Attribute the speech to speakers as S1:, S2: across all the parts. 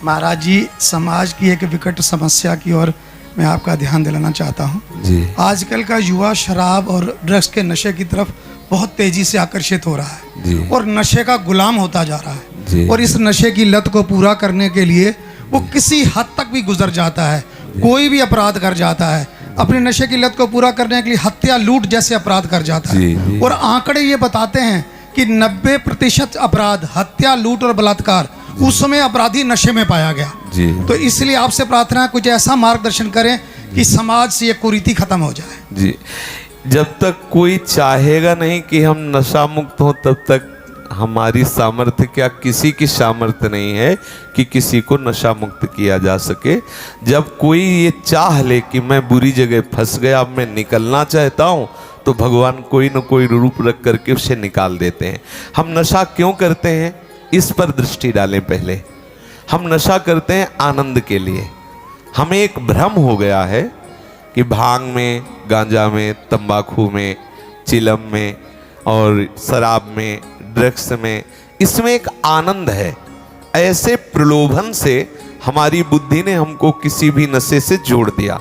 S1: महाराज जी, समाज की एक विकट समस्या की ओर मैं आपका ध्यान दिलाना चाहता हूँ
S2: जी।
S1: आजकल का युवा शराब और ड्रग्स के नशे की तरफ बहुत तेजी से आकर्षित हो रहा है
S2: जी।
S1: और नशे का गुलाम होता जा रहा है
S2: जी।
S1: और इस नशे की लत को पूरा करने के लिए वो किसी हद तक भी गुजर जाता है, कोई भी अपराध कर जाता है, अपने नशे की लत को पूरा करने के लिए हत्या लूट जैसे अपराध कर जाता है।
S2: जी।
S1: और आंकड़े ये बताते हैं कि 90% अपराध, हत्या लूट और बलात्कार, उस समय अपराधी नशे में पाया गया।
S2: जी।
S1: तो इसलिए आपसे प्रार्थना है, कुछ ऐसा मार्गदर्शन करें कि समाज से ये कुरीति खत्म हो जाए।
S2: जी। जब तक कोई चाहेगा नहीं कि हम नशा मुक्त हो, तब तक हमारी सामर्थ्य, क्या किसी की सामर्थ्य नहीं है कि किसी को नशा मुक्त किया जा सके। जब कोई ये चाह ले कि मैं बुरी जगह फंस गया, अब मैं निकलना चाहता हूँ, तो भगवान कोई न कोई रूप रख करके उसे निकाल देते हैं। हम नशा क्यों करते हैं, इस पर दृष्टि डालें। पहले हम नशा करते हैं आनंद के लिए। हमें एक भ्रम हो गया है कि भांग में, गांजा में, तंबाकू में, चिलम में और शराब में, ड्रग्स में, इसमें एक आनंद है। ऐसे प्रलोभन से हमारी बुद्धि ने हमको किसी भी नशे से जोड़ दिया,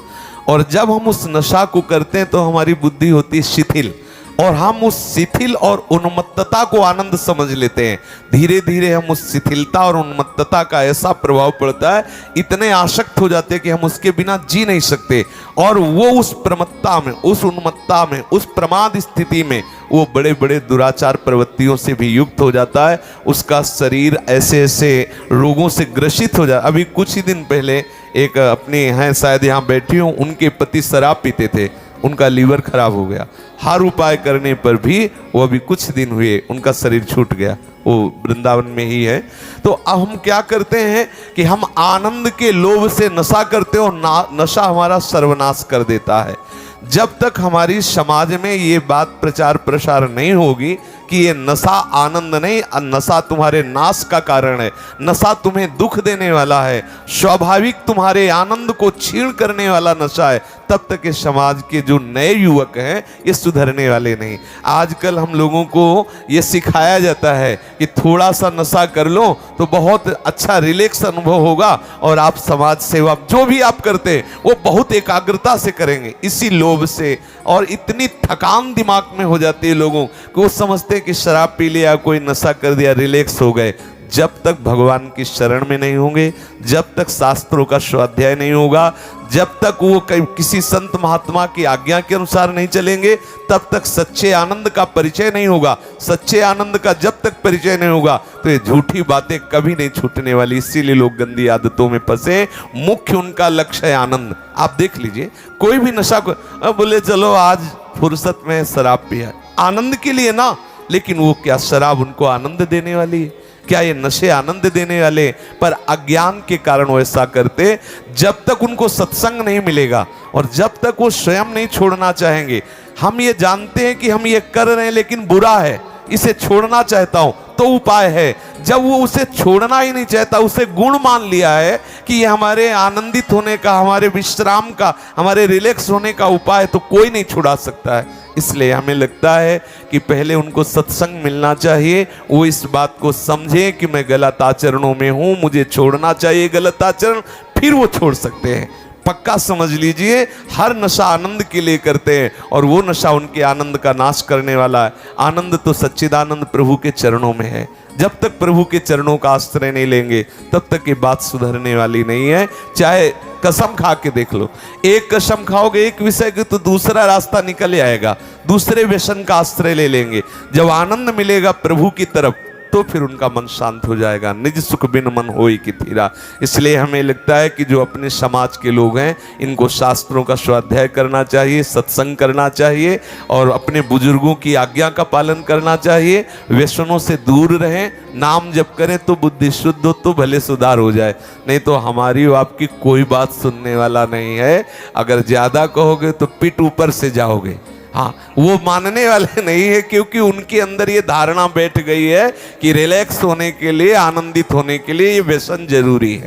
S2: और जब हम उस नशा को करते हैं तो हमारी बुद्धि होती है शिथिल, और हम उस शिथिल और उन्मत्तता को आनंद समझ लेते हैं। धीरे धीरे हम उस शिथिलता और उन्मत्तता का ऐसा प्रभाव पड़ता है, इतने आसक्त हो जाते हैं कि हम उसके बिना जी नहीं सकते, और वो उस प्रमत्ता में, उस उन्मत्ता में, उस प्रमाद स्थिति में वो बड़े बड़े दुराचार प्रवृत्तियों से भी युक्त हो जाता है। उसका शरीर ऐसे ऐसे रोगों से ग्रसित हो जाता। अभी कुछ ही दिन पहले एक अपने हैं, शायद यहाँ बैठी हूँ, उनके पति शराब पीते थे, उनका लीवर खराब हो गया। हर उपाय करने पर भी वो अभी कुछ दिन हुए उनका शरीर छूट गया। वो वृंदावन में ही है। तो अब हम क्या करते हैं कि हम आनंद के लोभ से नशा करते हैं, और नशा हमारा सर्वनाश कर देता है। जब तक हमारी समाज में ये बात प्रचार प्रसार नहीं होगी कि ये नशा आनंद नहीं, नशा तुम्हारे नाश का कारण है, नशा तुम्हें दुख देने वाला है, स्वाभाविक तुम्हारे आनंद को छीण करने वाला नशा है, तब तक इस समाज के जो नए युवक हैं ये सुधरने वाले नहीं। आजकल हम लोगों को ये सिखाया जाता है कि थोड़ा सा नशा कर लो तो बहुत अच्छा रिलैक्स अनुभव होगा, और आप समाज सेवा जो भी आप करते हैं वो बहुत एकाग्रता से करेंगे। इसी लोभ से और इतनी थकान दिमाग में हो जाती है लोगों को, वो समझते हैं कि शराब पी लिया, कोई नशा कर दिया, रिलैक्स हो गए। जब तक भगवान की शरण में नहीं होंगे, जब तक शास्त्रों का स्वाध्याय नहीं होगा, जब तक वो किसी संत महात्मा की आज्ञा के अनुसार नहीं चलेंगे, तब तक सच्चे आनंद का परिचय नहीं होगा। सच्चे आनंद का जब तक परिचय नहीं होगा तो ये झूठी बातें कभी नहीं छूटने वाली। इसीलिए लोग गंदी आदतों में फंसे। मुख्य उनका लक्ष्य है आनंद। आप देख लीजिए, कोई भी नशा को बोले चलो आज फुर्सत में शराब पिया, आनंद के लिए ना, लेकिन वो क्या शराब उनको आनंद देने वाली है? क्या ये नशे आनंद देने वाले? पर अज्ञान के कारण वो ऐसा करते। जब तक उनको सत्संग नहीं मिलेगा और जब तक वो स्वयं नहीं छोड़ना चाहेंगे, हम ये जानते हैं कि हम ये कर रहे हैं लेकिन बुरा है, इसे छोड़ना चाहता हूं, तो उपाय है। जब वो उसे छोड़ना ही नहीं चाहता, उसे गुण मान लिया है कि ये हमारे आनंदित होने का, हमारे विश्राम का, हमारे रिलैक्स होने का उपाय है, तो कोई नहीं छुड़ा सकता है। इसलिए हमें लगता है कि पहले उनको सत्संग मिलना चाहिए, वो इस बात को समझे कि मैं गलत आचरणों में हूं, मुझे छोड़ना चाहिए गलत आचरण, फिर वो छोड़ सकते हैं। पक्का समझ लीजिए, हर नशा आनंद के लिए करते हैं, और वो नशा उनके आनंद का नाश करने वाला है। आनंद तो सच्चिदानंद प्रभु के चरणों में है। जब तक प्रभु के चरणों का आश्रय नहीं लेंगे, तब तक ये बात सुधरने वाली नहीं है। चाहे कसम खा के देख लो, एक कसम खाओगे एक विषय की तो दूसरा रास्ता निकल आएगा, दूसरे व्यसन का आश्रय ले लेंगे। जब आनंद मिलेगा प्रभु की तरफ, तो फिर उनका मन शांत हो जाएगा। निज सुख बिन मन होई कि थीरा। इसलिए हमें लगता है कि जो अपने समाज के लोग हैं, इनको शास्त्रों का स्वाध्याय करना चाहिए, सत्संग करना चाहिए, और अपने बुजुर्गों की आज्ञा का पालन करना चाहिए। व्यसनों से दूर रहें, नाम जप करें तो बुद्धि शुद्ध हो तो भले सुधार हो जाए, नहीं तो हमारी आपकी कोई बात सुनने वाला नहीं है। अगर ज़्यादा कहोगे तो पिट ऊपर से जाओगे। हाँ, वो मानने वाले नहीं है, क्योंकि उनके अंदर ये धारणा बैठ गई है कि रिलैक्स होने के लिए, आनंदित होने के लिए ये व्यसन जरूरी है।